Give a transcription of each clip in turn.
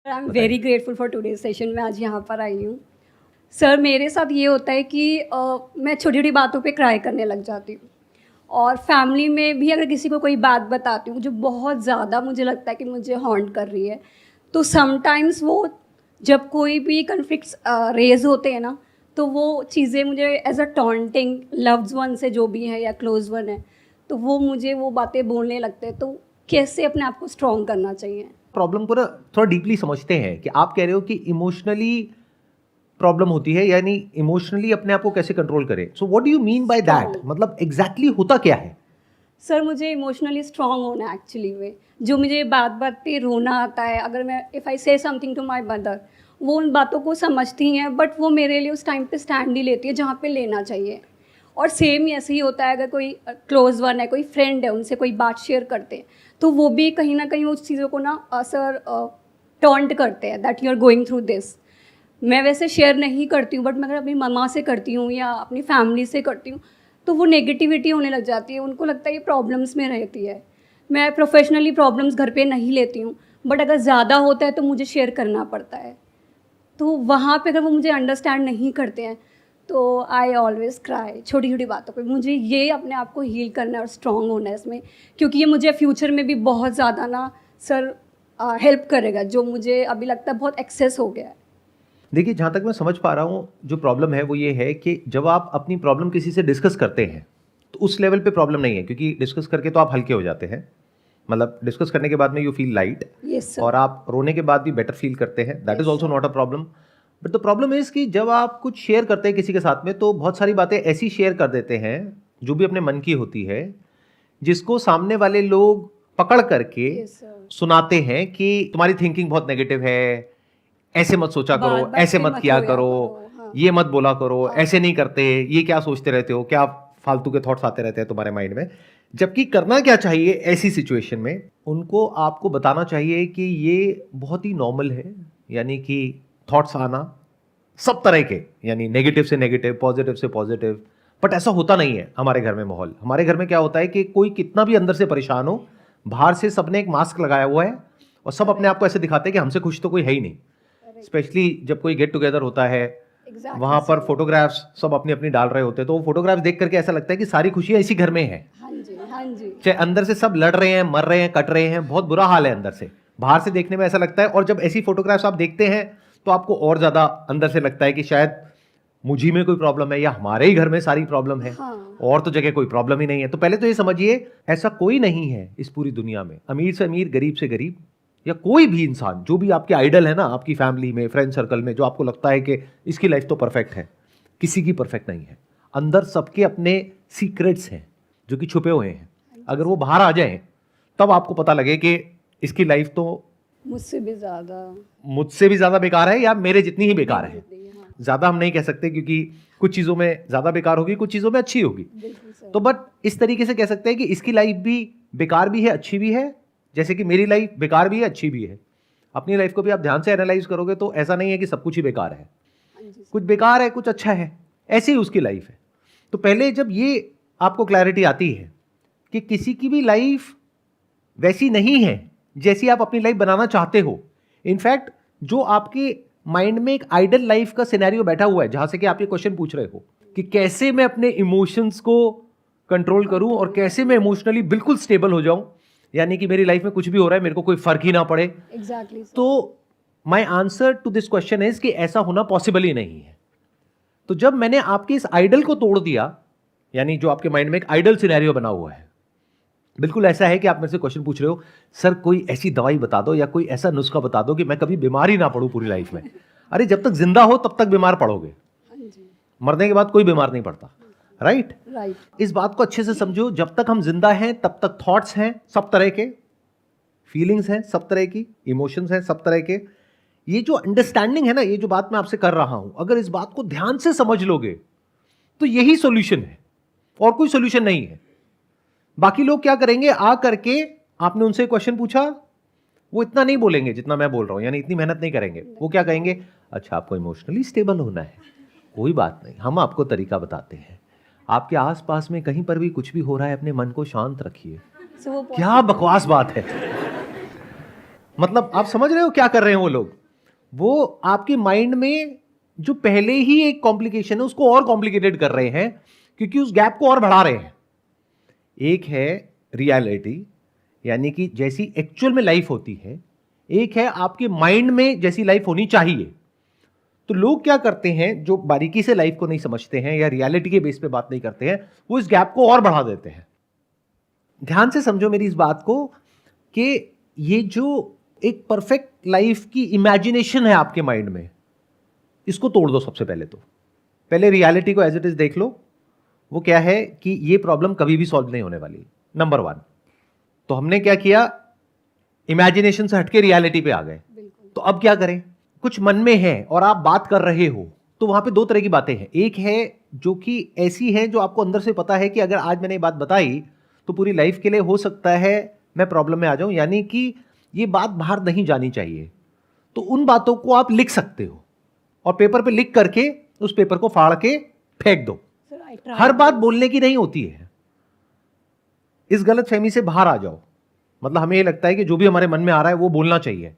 I am very grateful for today session. मैं आज यहाँ पर आई हूँ। सर मेरे साथ ये होता है कि मैं छोटी छोटी बातों पे क्राई करने लग जाती हूँ, और फैमिली में भी अगर किसी को कोई बात बताती हूँ जो बहुत ज़्यादा मुझे लगता है कि मुझे हॉन्ट कर रही है, तो समटाइम्स वो जब कोई भी कन्फ्लिक्ट्स रेज होते हैं ना, तो वो चीज़ें मुझे as a taunting loved one से जो भी है या क्लोज वन है, तो वो मुझे वो बातें बोलने लगते हैं। तो कैसे अपने आप को स्ट्रॉन्ग करना चाहिए? प्रॉब्लम को ना थोड़ा डीपली समझते हैं कि आप कह रहे हो कि इमोशनली प्रॉब्लम होती है, यानी इमोशनली अपने आप को कैसे कंट्रोल करें। So what do you mean by that? मतलब एग्जैक्टली होता क्या है? सर मुझे इमोशनली स्ट्रॉन्ग होना है एक्चुअली में। जो मुझे बात बात पे रोना आता है, अगर मैं इफ़ आई से समथिंग टू माय मदर, वो उन बातों को समझती हैं, बट वो मेरे लिए उस टाइम पे स्टैंड नहीं लेती है जहाँ पे लेना चाहिए। और सेम ही ऐसे ही होता है, अगर कोई क्लोज वन है, कोई फ्रेंड है, उनसे कोई बात शेयर करते हैं, तो वो भी कहीं ना कहीं उस चीज़ों को ना सर टॉन्ट करते हैं that you are going through this. मैं वैसे शेयर नहीं करती हूँ, बट मैं अगर अपनी मम्मा से करती हूँ या अपनी फैमिली से करती हूँ, तो वो नेगेटिविटी होने लग जाती है। उनको लगता है ये प्रॉब्लम्स में रहती है। मैं प्रोफेशनली प्रॉब्लम्स घर पे नहीं लेती हूँ, बट अगर ज़्यादा होता है तो मुझे शेयर करना पड़ता है। तो वहाँ पे अगर वो मुझे अंडरस्टैंड नहीं करते हैं, तो आई ऑलवेज क्राई छोटी छोटी बातों पे। मुझे ये अपने आप को हील करना है और स्ट्रॉन्ग होना है इसमें, क्योंकि ये मुझे फ्यूचर में भी बहुत ज़्यादा ना सर हेल्प करेगा, जो मुझे अभी लगता है बहुत एक्सेस हो गया है। देखिए, जहाँ तक मैं समझ पा रहा हूँ, जो प्रॉब्लम है वो ये है कि जब आप अपनी प्रॉब्लम किसी से डिस्कस करते हैं तो उस लेवल पे प्रॉब्लम नहीं है, क्योंकि डिस्कस करके तो आप हल्के हो जाते हैं। मतलब डिस्कस करने के बाद में you feel light, yes sir. और आप रोने के बाद भी बेटर फील करते हैं। That is also not a problem. But the problem is कि जब आप कुछ शेयर करते हैं किसी के साथ में, तो बहुत सारी बातें ऐसी शेयर कर देते हैं जो भी अपने मन की होती है, जिसको सामने वाले लोग पकड़ करके यस सर। सुनाते हैं कि तुम्हारी थिंकिंग बहुत नेगेटिव है, ऐसे मत सोचा बात करो, बात ऐसे पे मत मत किया रोया करो, करो। हाँ। ये मत बोला करो, हाँ। ऐसे नहीं करते, ये क्या सोचते रहते हो, क्या फालतू के थॉट्स आते रहते हैं तुम्हारे माइंड में। जबकि करना क्या चाहिए ऐसी सिचुएशन में, उनको आपको बताना चाहिए कि ये बहुत ही नॉर्मल है। यानी कि थॉट्स आना सब तरह के, यानी नेगेटिव से नेगेटिव, पॉजिटिव से पॉजिटिव। बट ऐसा होता नहीं है हमारे घर में। माहौल हमारे घर में क्या होता है कि कोई कितना भी अंदर से परेशान हो, बाहर से सबने एक मास्क लगाया हुआ है और सब अपने आप को ऐसे दिखाते हैं कि हमसे खुश तो कोई है ही नहीं। स्पेशली जब कोई गेट टुगेदर होता है, वहां पर फोटोग्राफ्स सब अपनी अपनी डाल रहे होते हैं, तो वो फोटोग्राफ्स देख करके ऐसा लगता है कि सारी खुशियां इसी घर में है। हाँ जी, हाँ जी। चाहे अंदर से सब लड़ रहे हैं, मर रहे हैं, कट रहे हैं, बहुत बुरा हाल है अंदर से। बाहर से देखने में ऐसा लगता है, और जब ऐसी फोटोग्राफ्स आप देखते हैं तो आपको और ज्यादा अंदर से लगता है कि शायद मुझी में कोई प्रॉब्लम है, या हमारे ही घर में सारी प्रॉब्लम है। हाँ। और तो जगह कोई प्रॉब्लम ही नहीं है। तो पहले तो ये समझिए, ऐसा कोई नहीं है इस पूरी दुनिया में, अमीर से अमीर, गरीब से गरीब, या कोई भी इंसान, जो भी आपके आइडल है ना, आपकी फैमिली में, फ्रेंड सर्कल में, जो आपको लगता है कि इसकी लाइफ तो परफेक्ट है, किसी की परफेक्ट नहीं है। अंदर सबके अपने सीक्रेट्स हैं जो कि छुपे हुए हैं। अगर वो बाहर आ जाएं तब आपको पता लगे कि इसकी लाइफ तो मुझसे भी ज़्यादा बेकार है, या मेरे जितनी ही बेकार है। हाँ। ज्यादा हम नहीं कह सकते, क्योंकि कुछ चीजों में ज्यादा बेकार होगी, कुछ चीजों में अच्छी होगी। बिल्कुल सर। तो बट इस तरीके से कह सकते हैं कि इसकी लाइफ भी बेकार भी है, अच्छी भी है, जैसे कि मेरी लाइफ बेकार भी है, अच्छी भी है। अपनी लाइफ को भी आप ध्यान से एनालाइज करोगे तो ऐसा नहीं है कि सब कुछ ही बेकार है। हाँ जी सर। कुछ बेकार है, कुछ अच्छा है, ऐसे ही उसकी लाइफ है। तो पहले जब ये आपको क्लैरिटी आती है कि किसी की भी लाइफ वैसी नहीं है जैसी आप अपनी लाइफ बनाना चाहते हो, इनफैक्ट जो आपके माइंड में एक आइडल लाइफ का सिनेरियो बैठा हुआ है, जहां से कि आप ये क्वेश्चन पूछ रहे हो कि कैसे मैं अपने इमोशंस को कंट्रोल करूं और कैसे मैं इमोशनली बिल्कुल स्टेबल हो जाऊं, यानी कि मेरी लाइफ में कुछ भी हो रहा है मेरे को कोई फर्क ही ना पड़े। Exactly sir. तो my answer to this question is कि ऐसा होना पॉसिबल ही नहीं है। तो जब मैंने आपके इस आइडल को तोड़ दिया, यानी जो आपके माइंड में एक आइडल सिनेरियो बना हुआ है, बिल्कुल ऐसा है कि आप मेरे से क्वेश्चन पूछ रहे हो, सर कोई ऐसी दवाई बता दो या कोई ऐसा नुस्खा बता दो कि मैं कभी बीमार ही ना पड़ूं पूरी लाइफ में। अरे जब तक जिंदा हो तब तक बीमार पड़ोगे, हाँ जी। मरने के बाद कोई बीमार नहीं पड़ता। राइट? राइट। इस बात को अच्छे से समझो, जब तक हम जिंदा हैं तब तक थॉट्स हैं सब तरह के, फीलिंग्स हैं सब तरह की, इमोशंस हैं सब तरह के। ये जो अंडरस्टैंडिंग है ना, ये जो बात मैं आपसे कर रहा हूं, अगर इस बात को ध्यान से समझ लोगे तो यही सॉल्यूशन है, और कोई सॉल्यूशन नहीं है। बाकी लोग क्या करेंगे, आ करके आपने उनसे क्वेश्चन पूछा, वो इतना नहीं बोलेंगे जितना मैं बोल रहा हूं, यानी इतनी मेहनत नहीं करेंगे। वो क्या कहेंगे, अच्छा आपको इमोशनली स्टेबल होना है, कोई बात नहीं, हम आपको तरीका बताते हैं। आपके आसपास में कहीं पर भी कुछ भी हो रहा है, अपने मन को शांत रखिए। So वो क्या बकवास बात है। मतलब आप समझ रहे हो क्या कर रहे हैं वो लोग? वो आपके माइंड में जो पहले ही एक कॉम्प्लिकेशन है उसको और कॉम्प्लिकेटेड कर रहे हैं, क्योंकि उस गैप को और बढ़ा रहे हैं। एक है रियलिटी, यानी कि जैसी एक्चुअल में लाइफ होती है, एक है आपके माइंड में जैसी लाइफ होनी चाहिए। तो लोग क्या करते हैं, जो बारीकी से लाइफ को नहीं समझते हैं या रियलिटी के बेस पे बात नहीं करते हैं, वो इस गैप को और बढ़ा देते हैं। ध्यान से समझो मेरी इस बात को कि ये जो एक परफेक्ट लाइफ की इमेजिनेशन है आपके माइंड में, इसको तोड़ दो। सबसे पहले तो पहले रियलिटी को एज इट इज देख लो। वो क्या है कि ये प्रॉब्लम कभी भी सॉल्व नहीं होने वाली, नंबर 1। तो हमने क्या किया, इमेजिनेशन से हटके रियलिटी पे आ गए। तो अब क्या करें? कुछ मन में है और आप बात कर रहे हो, तो वहां पे 2 तरह की बातें हैं। एक है जो कि ऐसी है जो आपको अंदर से पता है कि अगर आज मैंने ये बात बताई तो पूरी लाइफ के लिए हो सकता है मैं प्रॉब्लम में आ जाऊं, यानी कि ये बात बाहर नहीं जानी चाहिए। तो उन बातों को आप लिख सकते हो और पेपर पे लिख करके उस पेपर को फाड़ के फेंक दो। हर बात बोलने की नहीं होती है। इस गलतफहमी से बाहर आ जाओ। मतलब हमें ये लगता है कि जो भी हमारे मन में आ रहा है वो बोलना चाहिए।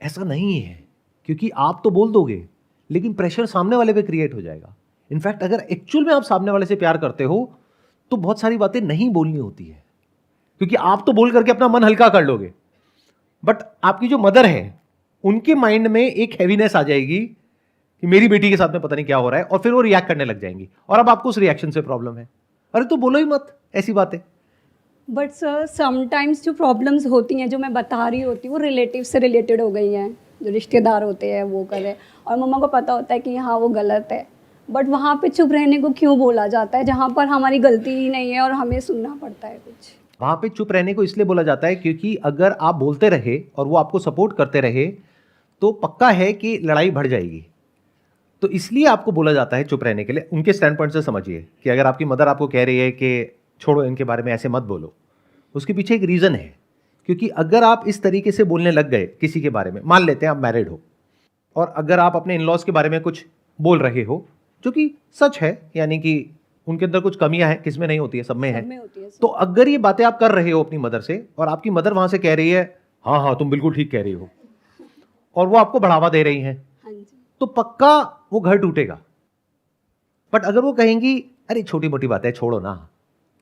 ऐसा नहीं है, क्योंकि आप तो बोल दोगे लेकिन प्रेशर सामने वाले पे क्रिएट हो जाएगा। इनफैक्ट अगर एक्चुअल में आप सामने वाले से प्यार करते हो तो बहुत सारी बातें नहीं बोलनी होती है, क्योंकि आप तो बोल करके अपना मन हल्का कर लोगे, बट आपकी जो मदर है उनके माइंड में एक हैवीनेस आ जाएगी कि मेरी बेटी के साथ में पता नहीं क्या हो रहा है, और फिर वो रिएक्ट करने लग जाएंगी और अब आपको उस रिएक्शन से प्रॉब्लम है। अरे तो बोलो ही मत ऐसी बातें। बट सर समटाइम्स जो प्रॉब्लम्स होती हैं जो मैं बता रही होती हूँ वो रिलेटिव से रिलेटेड हो गई हैं, जो रिश्तेदार होते हैं वो करें, और मम्मा को पता होता है कि हाँ वो गलत है, बट वहाँ पे चुप रहने को क्यों बोला जाता है जहाँ पर हमारी गलती ही नहीं है और हमें सुनना पड़ता है कुछ? वहां पे चुप रहने को इसलिए बोला जाता है क्योंकि अगर आप बोलते रहे और वो आपको सपोर्ट करते रहे तो पक्का है कि लड़ाई बढ़ जाएगी। तो इसलिए आपको बोला जाता है चुप रहने के लिए। उनके स्टैंड पॉइंट से समझिए कि अगर आपकी मदर आपको कह रही है कि छोड़ो इनके बारे में, ऐसे मत बोलो, उसके पीछे एक रीज़न है। क्योंकि अगर आप इस तरीके से बोलने लग गए किसी के बारे में, मान लेते हैं आप मैरिड हो और अगर आप अपने इन लॉज के बारे में कुछ बोल रहे हो जो कि सच है, यानी कि उनके अंदर कुछ कमियां हैं, किसमें नहीं होती है, सब में है, तो अगर ये बातें आप कर रहे हो अपनी मदर से और आपकी मदर वहां से कह रही है हाँ हाँ तुम बिल्कुल ठीक कह रही हो, और वो आपको बढ़ावा दे रही हैं, तो पक्का वो घर टूटेगा। बट अगर वो कहेंगी अरे छोटी मोटी बात है, छोड़ो ना,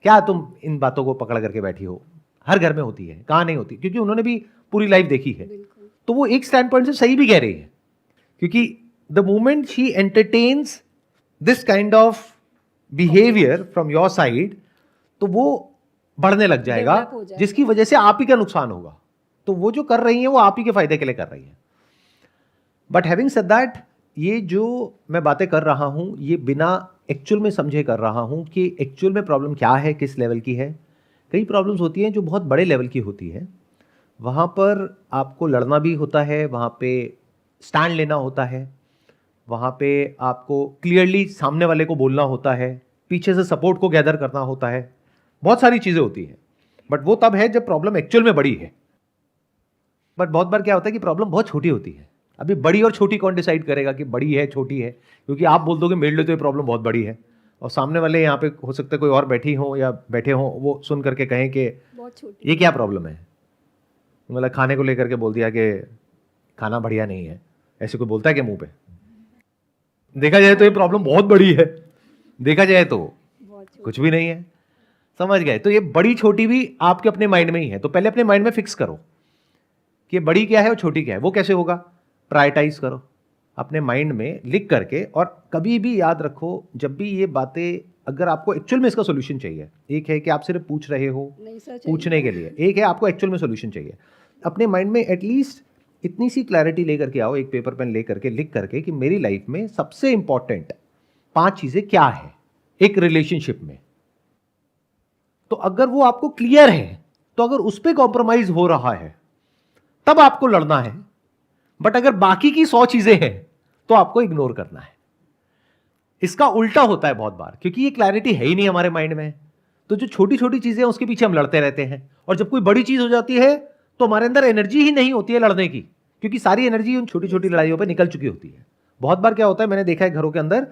क्या तुम इन बातों को पकड़ करके बैठी हो, हर घर में होती है, कहाँ नहीं होती, क्योंकि उन्होंने भी पूरी लाइफ देखी है, तो वो एक स्टैंड पॉइंट से सही भी कह रही है। क्योंकि the moment she entertains this kind of behaviour from your side, तो वो बढ़ने लग जाएगा, जिसकी वजह से आप ही का नुकसान होगा। तो वो जो कर रही है वो आप ही के फायदे के लिए कर रही है। बट हैविंग सेड दैट, ये जो मैं बातें कर रहा हूं ये बिना एक्चुअल में समझे कर रहा हूं कि एक्चुअल में प्रॉब्लम क्या है, किस लेवल की है। कई प्रॉब्लम्स होती हैं जो बहुत बड़े लेवल की होती है, वहाँ पर आपको लड़ना भी होता है, वहाँ पे स्टैंड लेना होता है, वहाँ पे आपको क्लियरली सामने वाले को बोलना होता है, पीछे से सपोर्ट को गैदर करना होता है, बहुत सारी चीज़ें होती हैं। बट वो तब है जब प्रॉब्लम एक्चुअल में बड़ी है। बट बहुत बार क्या होता है कि प्रॉब्लम बहुत छोटी होती है। अभी बड़ी और छोटी कौन डिसाइड करेगा कि बड़ी है छोटी है? क्योंकि आप बोल दोगे मेरे लिए तो ये प्रॉब्लम बहुत बड़ी है, और सामने वाले यहाँ पे हो सकता है कोई और बैठी हो या बैठे हो, वो सुन करके कहें कि ये क्या प्रॉब्लम है, मतलब खाने को लेकर के बोल दिया कि खाना बढ़िया नहीं है। ऐसे कोई बोलता है कि मुंह पे? देखा जाए तो ये प्रॉब्लम बहुत बड़ी है, देखा जाए तो कुछ भी नहीं है। समझ गए? तो ये बड़ी छोटी भी आपके अपने माइंड में ही है। तो पहले अपने माइंड में फिक्स करो कि बड़ी क्या है और छोटी क्या है। वो कैसे होगा? प्रायोरिटाइज करो अपने माइंड में लिख करके, और कभी भी याद रखो जब भी ये बातें, अगर आपको एक्चुअल में इसका सोल्यूशन चाहिए, एक है कि आप सिर्फ पूछ रहे हो पूछने के लिए, एक है आपको एक्चुअल में सोल्यूशन चाहिए। अपने माइंड में एटलीस्ट इतनी सी क्लैरिटी लेकर के आओ, एक पेपर पेन लेकर के लिख करके कि मेरी लाइफ में सबसे इंपॉर्टेंट 5 चीजें क्या है एक रिलेशनशिप में। तो अगर वो आपको क्लियर है, तो अगर उस पर कॉम्प्रोमाइज हो रहा है तब आपको लड़ना है। बट अगर बाकी की 100 चीजें हैं तो आपको इग्नोर करना है। इसका उल्टा होता है बहुत बार, क्योंकि ये क्लैरिटी है ही नहीं हमारे माइंड में। तो जो छोटी छोटी चीजें हैं उसके पीछे हम लड़ते रहते हैं, और जब कोई बड़ी चीज हो जाती है तो हमारे अंदर एनर्जी ही नहीं होती है लड़ने की, क्योंकि सारी एनर्जी उन छोटी छोटी लड़ाइयों पर निकल चुकी होती है। बहुत बार क्या होता है, मैंने देखा है घरों के अंदर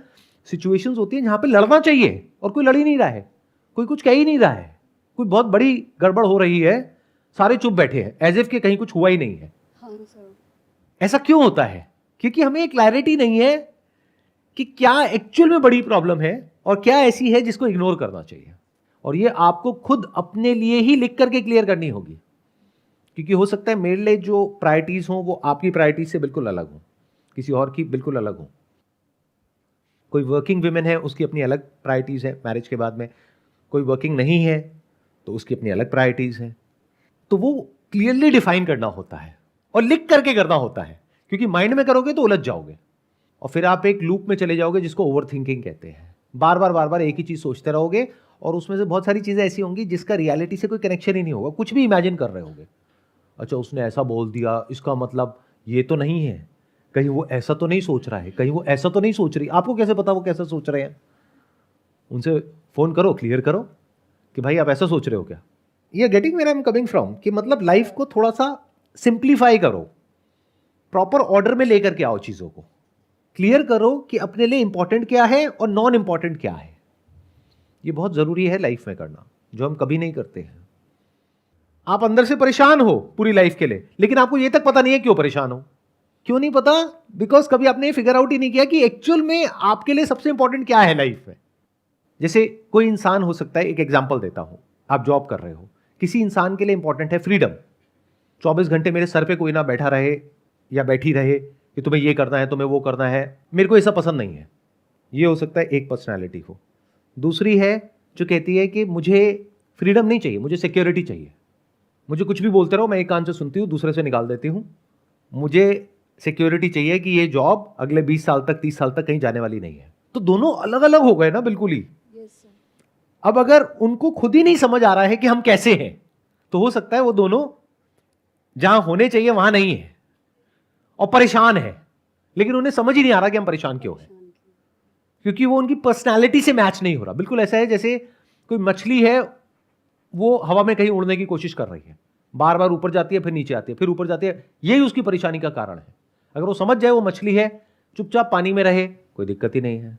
सिचुएशंस होती है जहां पे लड़ना चाहिए और कोई लड़ ही नहीं रहा है, कोई कुछ कह ही नहीं रहा है, कोई बहुत बड़ी गड़बड़ हो रही है, सारे चुप बैठे हैं एज इफ कि कहीं कुछ हुआ ही नहीं है। हाँ सर। ऐसा क्यों होता है? क्योंकि हमें क्लैरिटी नहीं है कि क्या एक्चुअल में बड़ी प्रॉब्लम है और क्या ऐसी है जिसको इग्नोर करना चाहिए। और ये आपको खुद अपने लिए ही लिख करके क्लियर करनी होगी, क्योंकि हो सकता है मेरे लिए जो प्रायोरिटीज हो वो आपकी प्रायोरिटीज से बिल्कुल अलग हो, किसी और की बिल्कुल अलग हो। कोई वर्किंग वुमेन है, उसकी अपनी अलग प्रायोरिटीज है मैरिज के बाद में, कोई वर्किंग नहीं है तो उसकी अपनी अलग प्रायोरिटीज है। तो वो क्लियरली डिफाइन करना होता है और लिख करके करना होता है, क्योंकि माइंड में करोगे तो उलझ जाओगे और फिर आप एक लूप में चले जाओगे जिसको ओवर थिंकिंग कहते हैं। बार बार एक ही चीज सोचते रहोगे और उसमें से बहुत सारी चीजें ऐसी होंगी जिसका रियलिटी से कोई कनेक्शन ही नहीं होगा, कुछ भी इमेजिन कर रहे होगे। अच्छा उसने ऐसा बोल दिया, इसका मतलब ये तो नहीं है, कहीं वो ऐसा तो नहीं सोच रहा है, कहीं वो ऐसा तो नहीं सोच रही। आपको कैसे पता वो कैसा सोच रहे हैं? उनसे फोन करो, क्लियर करो कि भाई आप ऐसा सोच रहे हो क्या। ये getting where I am coming from, कि मतलब लाइफ को थोड़ा सा सिंप्लीफाई करो, प्रॉपर ऑर्डर में लेकर के आओ, चीजों को क्लियर करो कि अपने लिए इंपॉर्टेंट क्या है और नॉन इंपॉर्टेंट क्या है। ये बहुत जरूरी है लाइफ में करना, जो हम कभी नहीं करते हैं। आप अंदर से परेशान हो पूरी लाइफ के लिए, लेकिन आपको ये तक पता नहीं है क्यों परेशान हो। क्यों नहीं पता? बिकॉज कभी आपने ये फिगर आउट ही नहीं किया कि एक्चुअल में आपके लिए सबसे इंपॉर्टेंट क्या है लाइफ में। जैसे कोई इंसान हो सकता है, एक एग्जांपल देता हूं, आप जॉब कर रहे हो, किसी इंसान के लिए इंपॉर्टेंट है फ्रीडम। 24 घंटे मेरे सर पे कोई ना बैठा रहे या बैठी रहे कि तुम्हें ये करना है, तुम्हें वो करना है, मेरे को ऐसा पसंद नहीं है। ये हो सकता है एक पर्सनैलिटी हो। दूसरी है जो कहती है कि मुझे फ्रीडम नहीं चाहिए, मुझे सिक्योरिटी चाहिए, मुझे कुछ भी बोलते रहो, मैं एक कान से सुनती हूँ दूसरे से निकाल देती हूँ, मुझे सिक्योरिटी चाहिए कि ये जॉब अगले 20 साल तक 30 साल तक कहीं जाने वाली नहीं है। तो दोनों अलग अलग हो गए ना बिल्कुल ही। अब अगर उनको खुद ही नहीं समझ आ रहा है कि हम कैसे हैं, तो हो सकता है वो दोनों जहां होने चाहिए वहां नहीं है और परेशान है, लेकिन उन्हें समझ ही नहीं आ रहा कि हम परेशान क्यों हैं, क्योंकि वो उनकी पर्सनालिटी से मैच नहीं हो रहा। बिल्कुल ऐसा है जैसे कोई मछली है, वो हवा में कहीं उड़ने की कोशिश कर रही है, बार बार ऊपर जाती है, फिर नीचे आती है, फिर ऊपर जाती है। यही उसकी परेशानी का कारण है। अगर वो समझ जाए वो मछली है, चुपचाप पानी में रहे, कोई दिक्कत ही नहीं है।